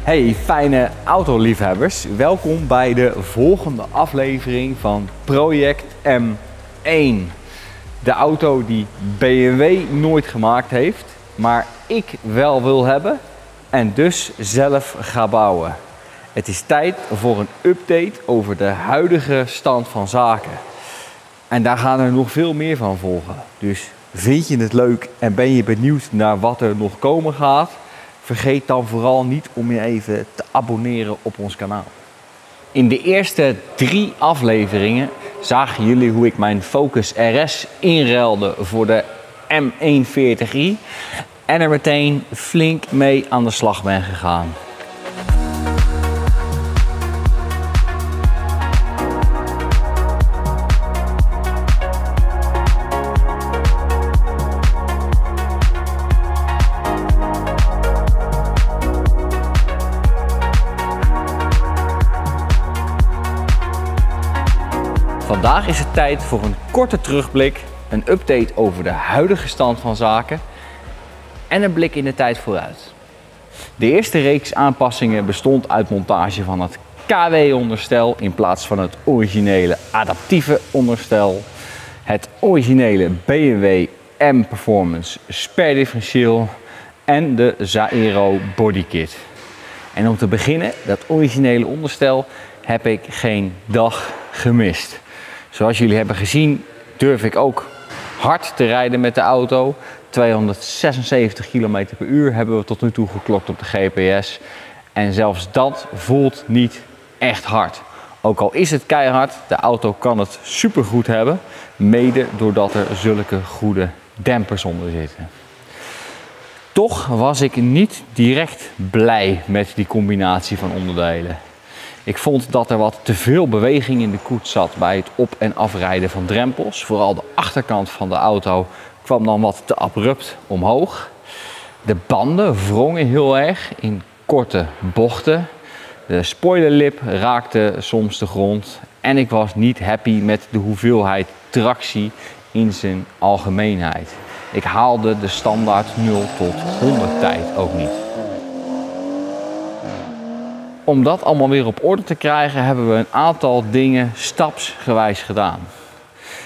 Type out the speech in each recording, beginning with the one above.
Hey fijne autoliefhebbers, welkom bij de volgende aflevering van Project M1. De auto die BMW nooit gemaakt heeft, maar ik wel wil hebben en dus zelf ga bouwen. Het is tijd voor een update over de huidige stand van zaken. En daar gaan er nog veel meer van volgen. Dus vind je het leuk en ben je benieuwd naar wat er nog komen gaat? Vergeet dan vooral niet om je even te abonneren op ons kanaal. In de eerste 3 afleveringen zagen jullie hoe ik mijn Focus RS inruilde voor de M140i en er meteen flink mee aan de slag ben gegaan. Vandaag is het tijd voor een korte terugblik, een update over de huidige stand van zaken en een blik in de tijd vooruit. De eerste reeks aanpassingen bestond uit montage van het KW-onderstel in plaats van het originele adaptieve onderstel, het originele BMW M Performance sperdifferentieel en de Zaero bodykit. En om te beginnen, dat originele onderstel heb ik geen dag gemist. Zoals jullie hebben gezien durf ik ook hard te rijden met de auto. 276 km per uur hebben we tot nu toe geklokt op de GPS. En zelfs dat voelt niet echt hard. Ook al is het keihard, de auto kan het supergoed hebben. Mede doordat er zulke goede dempers onder zitten. Toch was ik niet direct blij met die combinatie van onderdelen. Ik vond dat er wat te veel beweging in de koets zat bij het op- en afrijden van drempels. Vooral de achterkant van de auto kwam dan wat te abrupt omhoog. De banden wrongen heel erg in korte bochten. De spoilerlip raakte soms de grond. En ik was niet happy met de hoeveelheid tractie in zijn algemeenheid. Ik haalde de standaard 0 tot 100 tijd ook niet. Om dat allemaal weer op orde te krijgen hebben we een aantal dingen stapsgewijs gedaan.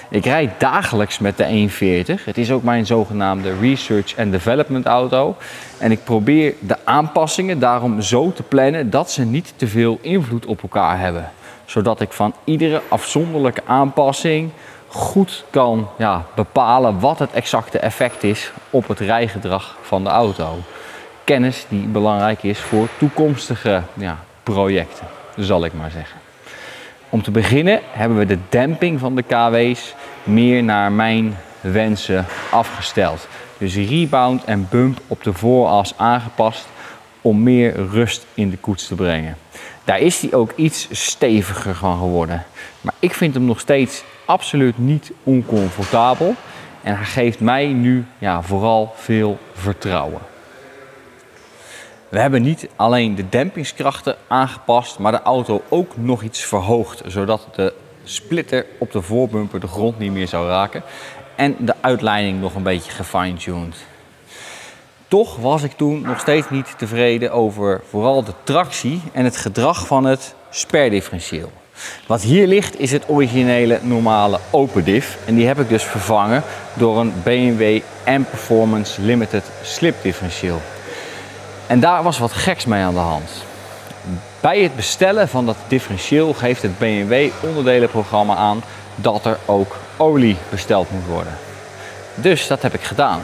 Ik rijd dagelijks met de 140. Het is ook mijn zogenaamde Research and Development auto. En ik probeer de aanpassingen daarom zo te plannen dat ze niet te veel invloed op elkaar hebben. Zodat ik van iedere afzonderlijke aanpassing goed kan bepalen wat het exacte effect is op het rijgedrag van de auto. Kennis die belangrijk is voor toekomstige projecten, zal ik maar zeggen. Om te beginnen hebben we de demping van de KW's meer naar mijn wensen afgesteld. Dus rebound en bump op de vooras aangepast om meer rust in de koets te brengen. Daar is hij ook iets steviger van geworden. Maar ik vind hem nog steeds absoluut niet oncomfortabel. En hij geeft mij nu vooral veel vertrouwen. We hebben niet alleen de dempingskrachten aangepast, maar de auto ook nog iets verhoogd, zodat de splitter op de voorbumper de grond niet meer zou raken en de uitleiding nog een beetje gefine-tuned. Toch was ik toen nog steeds niet tevreden over vooral de tractie en het gedrag van het sperdifferentieel. Wat hier ligt is het originele normale open diff en die heb ik dus vervangen door een BMW M Performance Limited slip differentieel. En daar was wat geks mee aan de hand. Bij het bestellen van dat differentieel geeft het BMW onderdelenprogramma aan dat er ook olie besteld moet worden. Dus dat heb ik gedaan.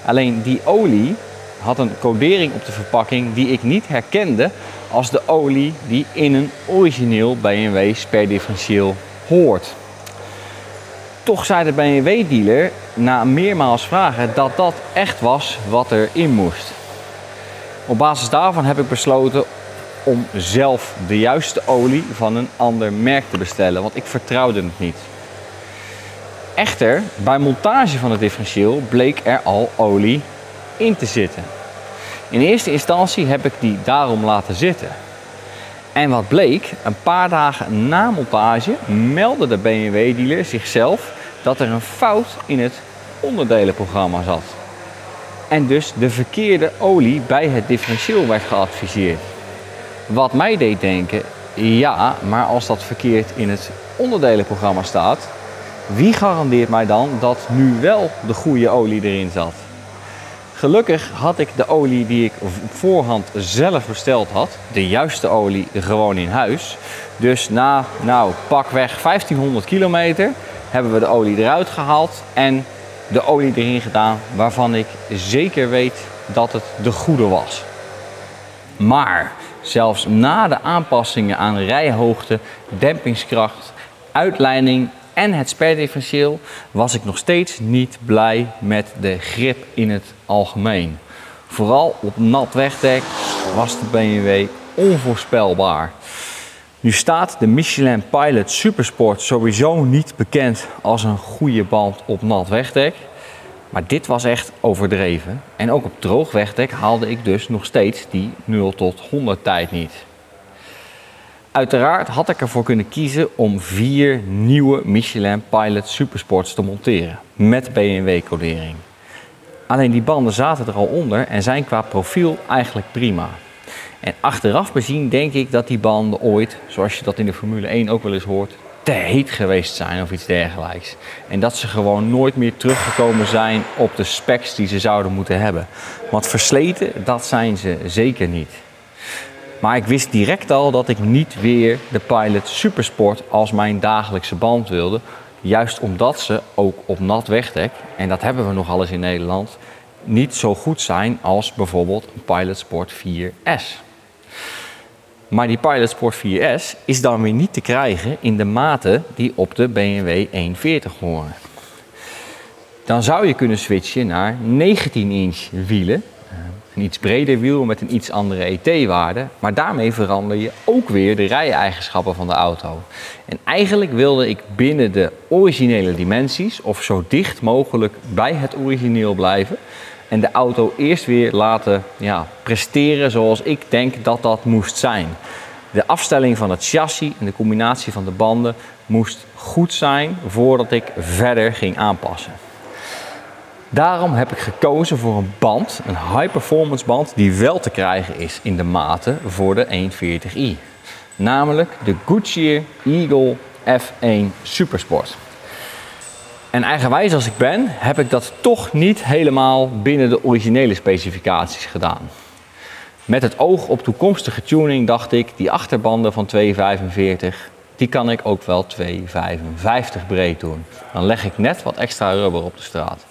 Alleen die olie had een codering op de verpakking die ik niet herkende als de olie die in een origineel BMW sperdifferentieel hoort. Toch zei de BMW dealer na meermaals vragen dat dat echt was wat erin moest. Op basis daarvan heb ik besloten om zelf de juiste olie van een ander merk te bestellen, want ik vertrouwde het niet. Echter, bij montage van het differentieel bleek er al olie in te zitten. In eerste instantie heb ik die daarom laten zitten. En wat bleek, een paar dagen na montage meldde de BMW dealer zichzelf dat er een fout in het onderdelenprogramma zat. En dus de verkeerde olie bij het differentieel werd geadviseerd. Wat mij deed denken, ja, maar als dat verkeerd in het onderdelenprogramma staat, wie garandeert mij dan dat nu wel de goede olie erin zat? Gelukkig had ik de olie die ik op voorhand zelf besteld had, de juiste olie, gewoon in huis. Dus na pakweg 1500 kilometer hebben we de olie eruit gehaald en de olie erin gedaan waarvan ik zeker weet dat het de goede was. Maar zelfs na de aanpassingen aan rijhoogte, dempingskracht, uitleiding en het sperdifferentieel was ik nog steeds niet blij met de grip in het algemeen. Vooral op nat wegdek was de BMW onvoorspelbaar. Nu staat de Michelin Pilot Supersport sowieso niet bekend als een goede band op nat wegdek. Maar dit was echt overdreven. En ook op droog wegdek haalde ik dus nog steeds die 0 tot 100 tijd niet. Uiteraard had ik ervoor kunnen kiezen om 4 nieuwe Michelin Pilot Supersports te monteren met BMW-codering. Alleen die banden zaten er al onder en zijn qua profiel eigenlijk prima. En achteraf bezien denk ik dat die banden ooit, zoals je dat in de Formule 1 ook wel eens hoort, te heet geweest zijn of iets dergelijks. En dat ze gewoon nooit meer teruggekomen zijn op de specs die ze zouden moeten hebben. Want versleten, dat zijn ze zeker niet. Maar ik wist direct al dat ik niet weer de Pilot Supersport als mijn dagelijkse band wilde. Juist omdat ze ook op nat wegdek, en dat hebben we nogal eens in Nederland, niet zo goed zijn als bijvoorbeeld een Pilot Sport 4S. Maar die Pilot Sport 4S is dan weer niet te krijgen in de maten die op de BMW 140 horen. Dan zou je kunnen switchen naar 19-inch wielen. Een iets breder wiel met een iets andere ET-waarde. Maar daarmee verander je ook weer de rij-eigenschappen van de auto. En eigenlijk wilde ik binnen de originele dimensies of zo dicht mogelijk bij het origineel blijven. En de auto eerst weer laten presteren zoals ik denk dat dat moest zijn. De afstelling van het chassis en de combinatie van de banden moest goed zijn voordat ik verder ging aanpassen. Daarom heb ik gekozen voor een band, een high performance band, die wel te krijgen is in de maten voor de 140i. Namelijk de Goodyear Eagle F1 Supersport. En eigenwijs als ik ben, heb ik dat toch niet helemaal binnen de originele specificaties gedaan. Met het oog op toekomstige tuning dacht ik, die achterbanden van 2,45, die kan ik ook wel 2,55 breed doen. Dan leg ik net wat extra rubber op de straat.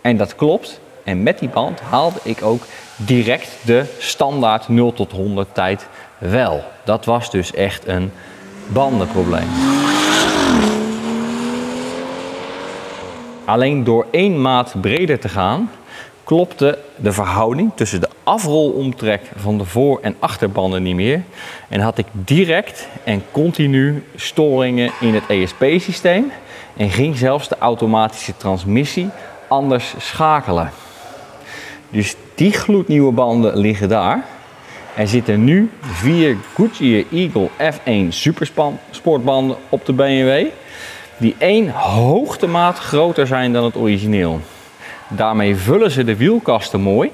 En dat klopt. En met die band haalde ik ook direct de standaard 0 tot 100 tijd wel. Dat was dus echt een bandenprobleem. Alleen door 1 maat breder te gaan, klopte de verhouding tussen de afrolomtrek van de voor- en achterbanden niet meer. En had ik direct en continu storingen in het ESP-systeem en ging zelfs de automatische transmissie anders schakelen. Dus die gloednieuwe banden liggen daar. Er zitten nu 4 Goodyear Eagle F1 Supersportbanden op de BMW. Die 1 hoogtemaat groter zijn dan het origineel. Daarmee vullen ze de wielkasten mooi,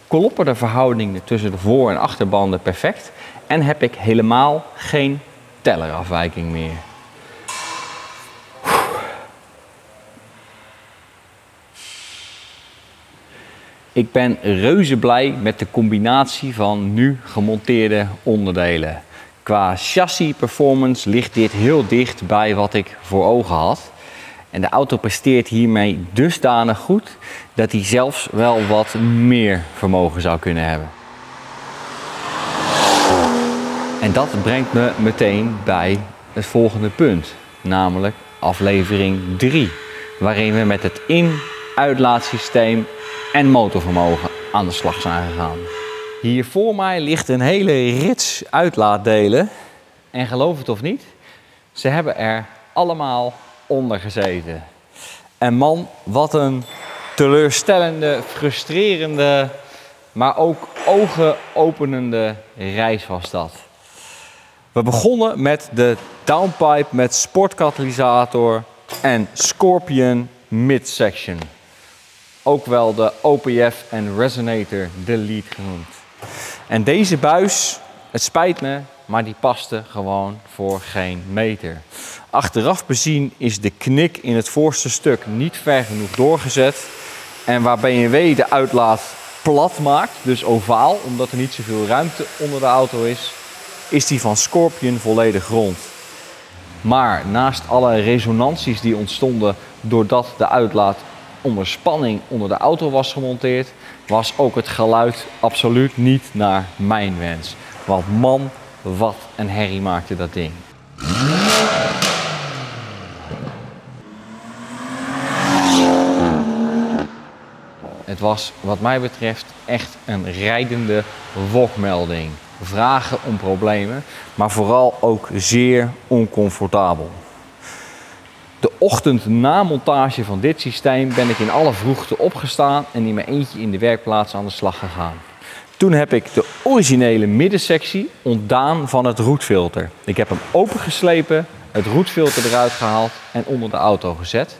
kloppen de verhoudingen tussen de voor- en achterbanden perfect en heb ik helemaal geen tellerafwijking meer. Ik ben reuze blij met de combinatie van nu gemonteerde onderdelen. Qua chassis performance ligt dit heel dicht bij wat ik voor ogen had. En de auto presteert hiermee dusdanig goed dat hij zelfs wel wat meer vermogen zou kunnen hebben. En dat brengt me meteen bij het volgende punt, namelijk aflevering 3, waarin we met het in-uitlaatsysteem en motorvermogen aan de slag zijn gegaan. Hier voor mij ligt een hele rits uitlaatdelen en geloof het of niet, ze hebben er allemaal onder gezeten. En man, wat een teleurstellende, frustrerende, maar ook ogenopenende reis was dat. We begonnen met de downpipe met sportkatalysator en Scorpion midsection. Ook wel de OPF en Resonator Delete genoemd. En deze buis Het spijt me, maar die paste gewoon voor geen meter. Achteraf bezien is de knik in het voorste stuk niet ver genoeg doorgezet. En waar BMW de uitlaat plat maakt, dus ovaal, omdat er niet zoveel ruimte onder de auto is die van Scorpion volledig rond. Maar naast alle resonanties die ontstonden doordat de uitlaat onder spanning onder de auto was gemonteerd, was ook het geluid absoluut niet naar mijn wens. Want man, wat een herrie maakte dat ding. Het was wat mij betreft echt een rijdende wokmelding. Vragen om problemen, maar vooral ook zeer oncomfortabel. De ochtend na montage van dit systeem ben ik in alle vroegte opgestaan en in mijn eentje in de werkplaats aan de slag gegaan. Toen heb ik de originele middensectie ontdaan van het roetfilter. Ik heb hem opengeslepen, het roetfilter eruit gehaald en onder de auto gezet.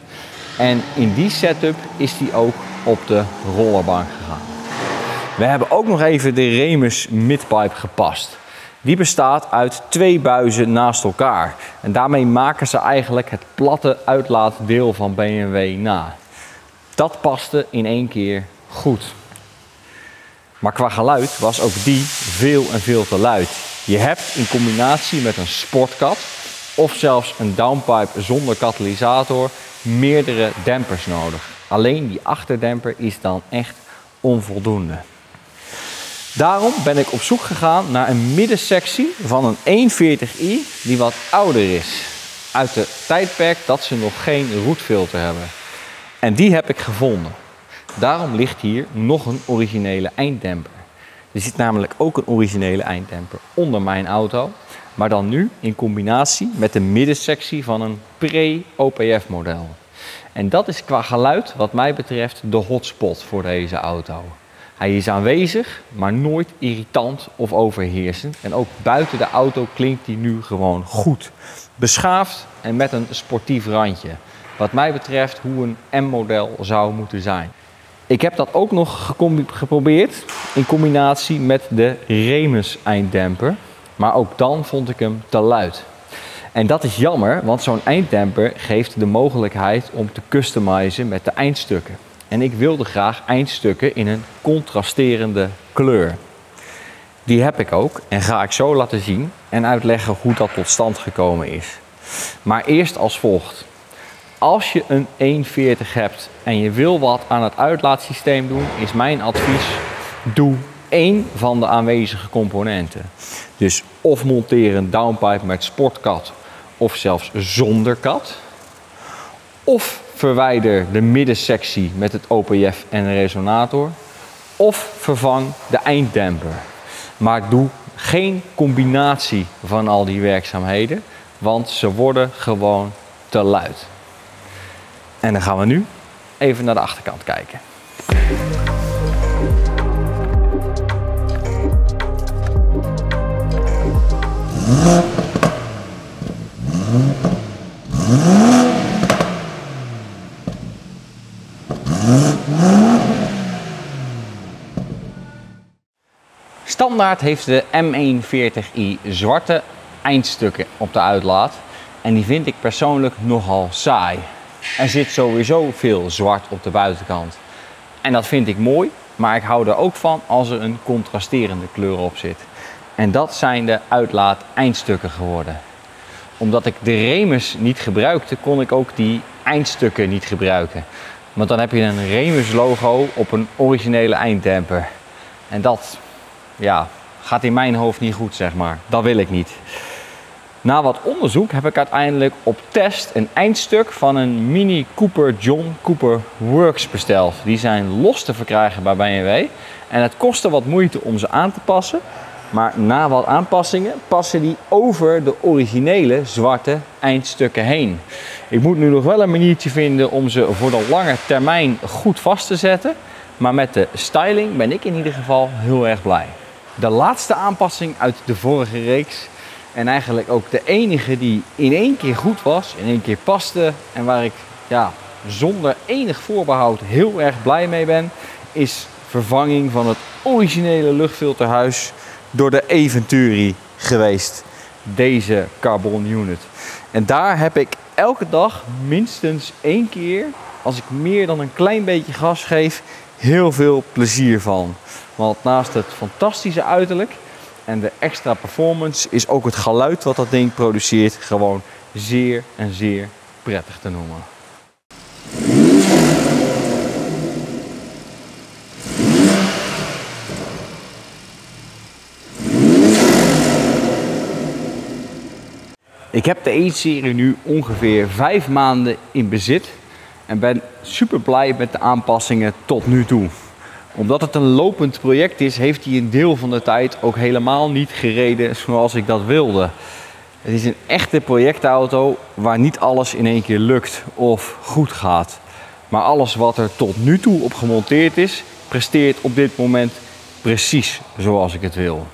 En in die setup is die ook op de rollerbank gegaan. We hebben ook nog even de Remus midpipe gepast. Die bestaat uit 2 buizen naast elkaar. En daarmee maken ze eigenlijk het platte uitlaatdeel van BMW na. Dat paste in één keer goed. Maar qua geluid was ook die veel en veel te luid. Je hebt in combinatie met een sportkat of zelfs een downpipe zonder katalysator meerdere dempers nodig. Alleen die achterdemper is dan echt onvoldoende. Daarom ben ik op zoek gegaan naar een middensectie van een 140i die wat ouder is. Uit het tijdperk dat ze nog geen roetfilter hebben. En die heb ik gevonden. Daarom ligt hier nog een originele einddemper. Er zit namelijk ook een originele einddemper onder mijn auto. Maar dan nu in combinatie met de middensectie van een pre-OPF model. En dat is qua geluid wat mij betreft de hotspot voor deze auto. Hij is aanwezig, maar nooit irritant of overheersend. En ook buiten de auto klinkt hij nu gewoon goed. Beschaafd en met een sportief randje. Wat mij betreft hoe een M-model zou moeten zijn. Ik heb dat ook nog geprobeerd in combinatie met de Remus einddemper. Maar ook dan vond ik hem te luid. En dat is jammer, want zo'n einddemper geeft de mogelijkheid om te customizen met de eindstukken. En ik wilde graag eindstukken in een contrasterende kleur. Die heb ik ook en ga ik zo laten zien en uitleggen hoe dat tot stand gekomen is. Maar eerst als volgt. Als je een 140 hebt en je wil wat aan het uitlaatsysteem doen, is mijn advies: doe 1 van de aanwezige componenten. Dus of monteer een downpipe met sportkat of zelfs zonder kat. Of verwijder de middensectie met het OPF en een resonator. Of vervang de einddemper. Maar doe geen combinatie van al die werkzaamheden, want ze worden gewoon te luid. En dan gaan we nu even naar de achterkant kijken. Standaard heeft de M140i zwarte eindstukken op de uitlaat en die vind ik persoonlijk nogal saai. Er zit sowieso veel zwart op de buitenkant en dat vind ik mooi, maar ik hou er ook van als er een contrasterende kleur op zit. En dat zijn de uitlaat eindstukken geworden. Omdat ik de Remus niet gebruikte, kon ik ook die eindstukken niet gebruiken. Want dan heb je een Remus logo op een originele einddemper. En dat, ja, gaat in mijn hoofd niet goed, zeg maar. Dat wil ik niet. Na wat onderzoek heb ik uiteindelijk op test een eindstuk van een Mini Cooper John Cooper Works besteld. Die zijn los te verkrijgen bij BMW. En het kostte wat moeite om ze aan te passen. Maar na wat aanpassingen passen die over de originele zwarte eindstukken heen. Ik moet nu nog wel een maniertje vinden om ze voor de lange termijn goed vast te zetten. Maar met de styling ben ik in ieder geval heel erg blij. De laatste aanpassing uit de vorige reeks, en eigenlijk ook de enige die in één keer goed was, in één keer paste en waar ik zonder enig voorbehoud heel erg blij mee ben, is vervanging van het originele luchtfilterhuis door de Eventuri geweest. Deze carbon unit. En daar heb ik elke dag minstens 1 keer, als ik meer dan een klein beetje gas geef, heel veel plezier van. Want naast het fantastische uiterlijk en de extra performance is ook het geluid wat dat ding produceert gewoon zeer en zeer prettig te noemen. Ik heb de E-serie nu ongeveer 5 maanden in bezit en ben super blij met de aanpassingen tot nu toe. Omdat het een lopend project is, heeft hij een deel van de tijd ook helemaal niet gereden zoals ik dat wilde. Het is een echte projectauto waar niet alles in één keer lukt of goed gaat. Maar alles wat er tot nu toe op gemonteerd is, presteert op dit moment precies zoals ik het wil.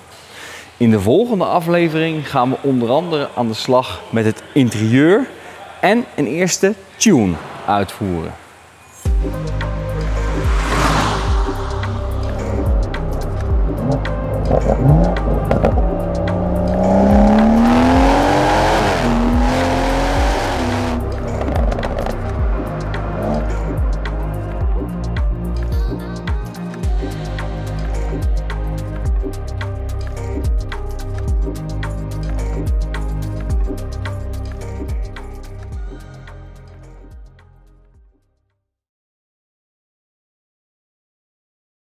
In de volgende aflevering gaan we onder andere aan de slag met het interieur en een eerste tune uitvoeren.